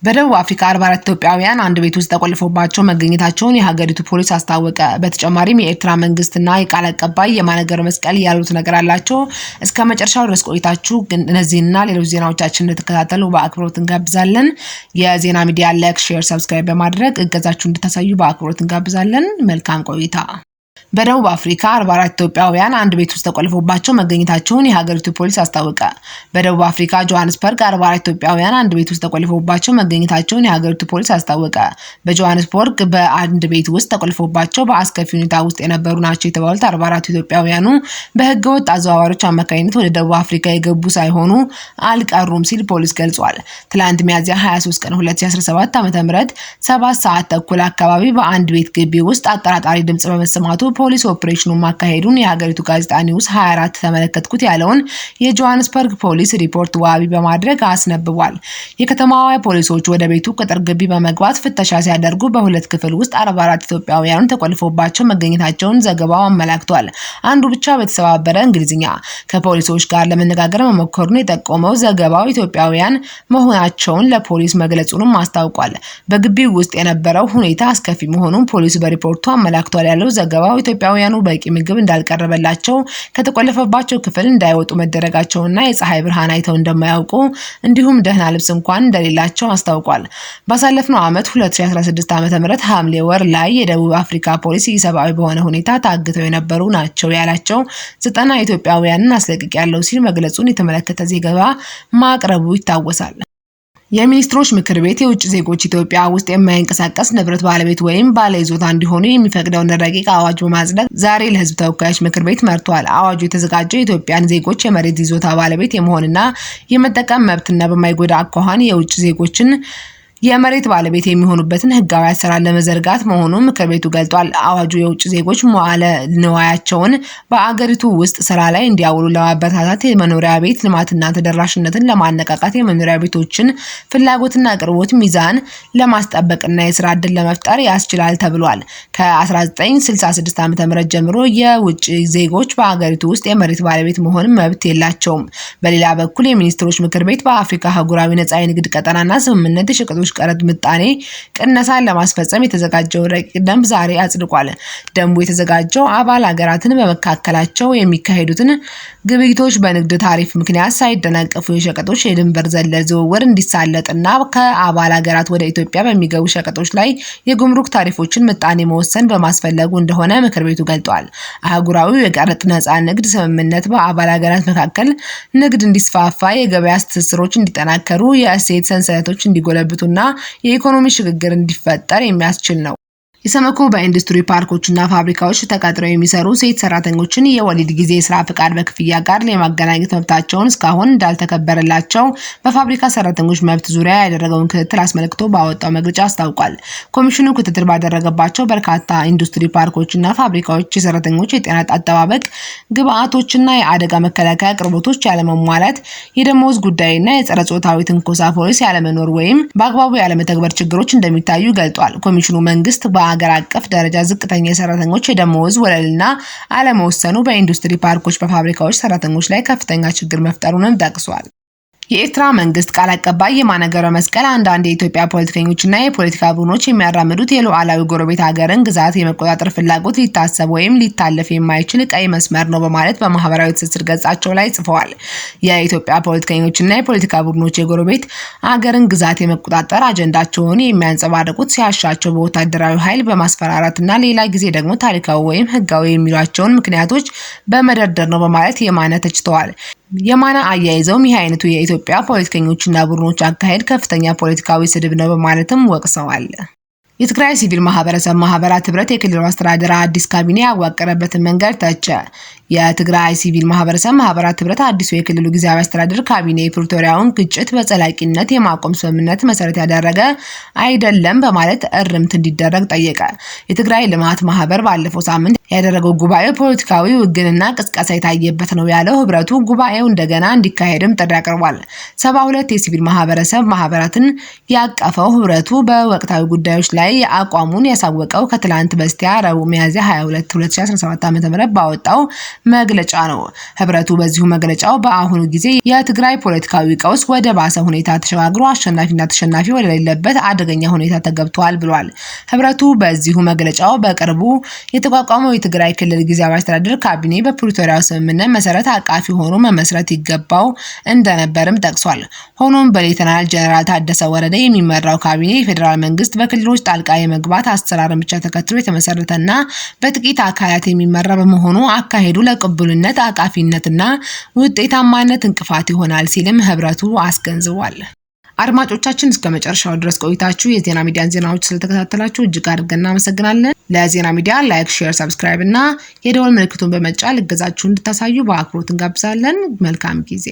በደቡብ አፍሪካ 44 ኢትዮጵያውያን አንድ ቤት ውስጥ ተቆልፎባቸው መገኘታቸውን የሀገሪቱ ፖሊስ አስታወቀ። በተጨማሪም የኤርትራ መንግስትና የቃል አቀባይ የማነ ገብረ መስቀል ያሉት ነገር አላቸው። እስከ መጨረሻው ድረስ ቆይታችሁ እነዚህና ሌሎች ዜናዎቻችንን እንድትከታተሉ በአክብሮት እንጋብዛለን። የዜና ሚዲያ ላይክ፣ ሼር፣ ሰብስክራይብ በማድረግ እገዛችሁ እንድታሳዩ በአክብሮት እንጋብዛለን። መልካም ቆይታ። በደቡብ አፍሪካ 44 ኢትዮጵያውያን አንድ ቤት ውስጥ ተቆልፎባቸው መገኘታቸውን የሀገሪቱ ፖሊስ አስታወቀ። በደቡብ አፍሪካ ጆሃንስበርግ 44 ኢትዮጵያውያን አንድ ቤት ውስጥ ተቆልፎባቸው መገኘታቸውን የሀገሪቱ ፖሊስ አስታወቀ። በጆሃንስበርግ በአንድ ቤት ውስጥ ተቆልፎባቸው በአስከፊ ሁኔታ ውስጥ የነበሩ ናቸው የተባሉት 44 ኢትዮጵያውያኑ በህገወጥ አዘዋዋሪዎች አማካኝነት ወደ ደቡብ አፍሪካ የገቡ ሳይሆኑ አልቀሩም ሲል ፖሊስ ገልጿል። ትላንት ሚያዝያ 23 ቀን 2017 ዓ.ም 7 ሰዓት ተኩል አካባቢ በአንድ ቤት ግቢ ውስጥ አጠራጣሪ ድምጽ በመሰማቱ ፖሊስ ኦፕሬሽኑን ማካሄዱን የሀገሪቱ ጋዜጣ ኒውስ 24 ተመለከትኩት ያለውን የጆሃንስበርግ ፖሊስ ሪፖርት ዋቢ በማድረግ አስነብቧል። የከተማዋ ፖሊሶች ወደ ቤቱ ቅጥር ግቢ በመግባት ፍተሻ ሲያደርጉ በሁለት ክፍል ውስጥ 44 ኢትዮጵያውያኑ ተቆልፎባቸው መገኘታቸውን ዘገባው አመላክቷል። አንዱ ብቻ በተሰባበረ እንግሊዝኛ ከፖሊሶች ጋር ለመነጋገር መሞከሩን የጠቆመው ዘገባው ኢትዮጵያውያን መሆናቸውን ለፖሊስ መግለጹንም አስታውቋል። በግቢው ውስጥ የነበረው ሁኔታ አስከፊ መሆኑን ፖሊስ በሪፖርቱ አመላክቷል ያለው ዘገባው ኢትዮጵያውያኑ በቂ ምግብ እንዳልቀረበላቸው፣ ከተቆለፈባቸው ክፍል እንዳይወጡ መደረጋቸውና የፀሐይ ብርሃን አይተው እንደማያውቁ እንዲሁም ደህና ልብስ እንኳን እንደሌላቸው አስታውቋል። ባሳለፍነው ዓመት 2016 ዓ.ም ሐምሌ ወር ላይ የደቡብ አፍሪካ ፖሊስ ኢሰብአዊ በሆነ ሁኔታ ታግተው የነበሩ ናቸው ያላቸው 90 ኢትዮጵያውያንን አስለቅቄያለሁ ሲል መግለጹን የተመለከተ ዘገባ ማቅረቡ ይታወሳል። የሚኒስትሮች ምክር ቤት የውጭ ዜጎች ኢትዮጵያ ውስጥ የማይንቀሳቀስ ንብረት ባለቤት ወይም ባለይዞታ እንዲሆኑ የሚፈቅደውን ረቂቅ አዋጅ በማጽደቅ ዛሬ ለሕዝብ ተወካዮች ምክር ቤት መርቷል። አዋጁ የተዘጋጀው የኢትዮጵያን ዜጎች የመሬት ይዞታ ባለቤት የመሆንና የመጠቀም መብትና በማይጎዳ አኳኋን የውጭ ዜጎችን የመሬት ባለቤት የሚሆኑበትን ህጋዊ አሰራር ለመዘርጋት መሆኑን ምክር ቤቱ ገልጧል። አዋጁ የውጭ ዜጎች መዋዕለ ንዋያቸውን በአገሪቱ ውስጥ ስራ ላይ እንዲያውሉ ለማበረታታት፣ የመኖሪያ ቤት ልማትና ተደራሽነትን ለማነቃቃት፣ የመኖሪያ ቤቶችን ፍላጎትና አቅርቦት ሚዛን ለማስጠበቅና የስራ ዕድል ለመፍጠር ያስችላል ተብሏል። ከ1966 ዓ.ም ጀምሮ የውጭ ዜጎች በአገሪቱ ውስጥ የመሬት ባለቤት መሆን መብት የላቸውም። በሌላ በኩል የሚኒስትሮች ምክር ቤት በአፍሪካ አህጉራዊ ነጻ የንግድ ቀጠናና ስምምነት የሸቀጦች ቀረጥ ምጣኔ ቅነሳን ለማስፈጸም የተዘጋጀው ረቂቅ ደንብ ዛሬ አጽድቋል። ደንቡ የተዘጋጀው አባል ሀገራትን በመካከላቸው የሚካሄዱትን ግብይቶች በንግድ ታሪፍ ምክንያት ሳይደናቀፉ የሸቀጦች የድንበር ዘለል ዝውውር እንዲሳለጥና ከአባል ሀገራት ወደ ኢትዮጵያ በሚገቡ ሸቀጦች ላይ የጉምሩክ ታሪፎችን ምጣኔ መወሰን በማስፈለጉ እንደሆነ ምክር ቤቱ ገልጧል። አህጉራዊው የቀረጥ ነጻ ንግድ ስምምነት በአባል ሀገራት መካከል ንግድ እንዲስፋፋ፣ የገበያ ትስስሮች እንዲጠናከሩ፣ የእሴት ሰንሰለቶች እንዲጎለብቱና የኢኮኖሚ ሽግግር እንዲፈጠር የሚያስችል ነው። ኢሰመኮ በኢንዱስትሪ ፓርኮችና ፋብሪካዎች ተቀጥረው የሚሰሩ ሴት ሰራተኞችን የወሊድ ጊዜ ስራ ፍቃድ በክፍያ ጋር የማገናኘት መብታቸውን እስካሁን እንዳልተከበረላቸው በፋብሪካ ሰራተኞች መብት ዙሪያ ያደረገውን ክትትል አስመልክቶ ባወጣው መግለጫ አስታውቋል። ኮሚሽኑ ክትትል ባደረገባቸው በርካታ ኢንዱስትሪ ፓርኮችና ፋብሪካዎች የሰራተኞች የጤና አጠባበቅ ግብአቶችና የአደጋ መከላከያ አቅርቦቶች ያለመሟላት፣ የደሞዝ ጉዳይና የጸረ ጾታዊ ትንኮሳ ፖሊሲ ያለመኖር ወይም በአግባቡ ያለመተግበር ችግሮች እንደሚታዩ ገልጧል። ኮሚሽኑ መንግስት በአገር አቀፍ ደረጃ ዝቅተኛ የሰራተኞች የደሞዝ ወለልና አለመወሰኑ በኢንዱስትሪ ፓርኮች፣ በፋብሪካዎች ሰራተኞች ላይ ከፍተኛ ችግር መፍጠሩንም ጠቅሷል። የኤርትራ መንግስት ቃል አቀባይ የማነ ገብረ መስቀል አንዳንድ የኢትዮጵያ ፖለቲከኞችና የፖለቲካ ቡድኖች የሚያራምዱት የሉዓላዊ ጎረቤት ሀገርን ግዛት የመቆጣጠር ፍላጎት ሊታሰብ ወይም ሊታለፍ የማይችል ቀይ መስመር ነው በማለት በማህበራዊ ትስስር ገጻቸው ላይ ጽፈዋል። የኢትዮጵያ ፖለቲከኞችና የፖለቲካ ቡድኖች የጎረቤት ሀገርን ግዛት የመቆጣጠር አጀንዳቸውን የሚያንጸባርቁት ሲያሻቸው በወታደራዊ ኃይል በማስፈራራትና ሌላ ጊዜ ደግሞ ታሪካዊ ወይም ህጋዊ የሚሏቸውን ምክንያቶች በመደርደር ነው በማለት የማነ ተችተዋል። የማነ አያይዘውም ይህ አይነቱ የኢትዮጵያ ፖለቲከኞችና ቡድኖች አካሄድ ከፍተኛ ፖለቲካዊ ስድብ ነው በማለትም ወቅሰዋል። የትግራይ ሲቪል ማህበረሰብ ማህበራት ህብረት የክልሉ አስተዳደር አዲስ ካቢኔ ያዋቀረበትን መንገድ ተቸ። የትግራይ ሲቪል ማህበረሰብ ማህበራት ህብረት አዲሱ የክልሉ ጊዜያዊ አስተዳደር ካቢኔ የፕሪቶሪያውን ግጭት በዘላቂነት የማቆም ስምምነት መሰረት ያደረገ አይደለም በማለት እርምት እንዲደረግ ጠየቀ። የትግራይ ልማት ማህበር ባለፈው ሳምንት ያደረገው ጉባኤ ፖለቲካዊ ውግንና ቅስቀሳ የታየበት ነው ያለው ህብረቱ ጉባኤው እንደገና እንዲካሄድም ጥሪ አቅርቧል። 72 የሲቪል ማህበረሰብ ማህበራትን ያቀፈው ህብረቱ በወቅታዊ ጉዳዮች ላይ ላይ አቋሙን ያሳወቀው ከትላንት በስቲያ ረቡዕ ሚያዝያ 22 2017 ዓ.ም ባወጣው መግለጫ ነው። ህብረቱ በዚሁ መግለጫው በአሁኑ ጊዜ የትግራይ ፖለቲካዊ ቀውስ ወደ ባሰ ሁኔታ ተሸጋግሮ አሸናፊና ተሸናፊ ወደሌለበት አደገኛ ሁኔታ ተገብቷል ብሏል። ህብረቱ በዚሁ መግለጫው በቅርቡ የተቋቋመው የትግራይ ክልል ጊዜያዊ አስተዳደር ካቢኔ በፕሪቶሪያው ስምምነት መሰረት አቃፊ ሆኖ መመስረት ይገባው እንደነበርም ጠቅሷል። ሆኖም በሌተናል ጀነራል ታደሰ ወረደ የሚመራው ካቢኔ የፌዴራል መንግስት በክልሎች ጣልቃ የመግባት አሰራርን ብቻ ተከትሎ የተመሰረተና በጥቂት አካላት የሚመራ በመሆኑ አካሄዱ ለቅቡልነት፣ አቃፊነትና ውጤታማነት እንቅፋት ይሆናል ሲልም ህብረቱ አስገንዝቧል። አድማጮቻችን እስከ መጨረሻው ድረስ ቆይታችሁ የዜና ሚዲያን ዜናዎች ስለተከታተላችሁ እጅግ አድርገን እናመሰግናለን። ለዜና ሚዲያ ላይክ፣ ሼር፣ ሰብስክራይብ እና የደወል ምልክቱን በመጫን እገዛችሁን እንድታሳዩ በአክብሮት እንጋብዛለን። መልካም ጊዜ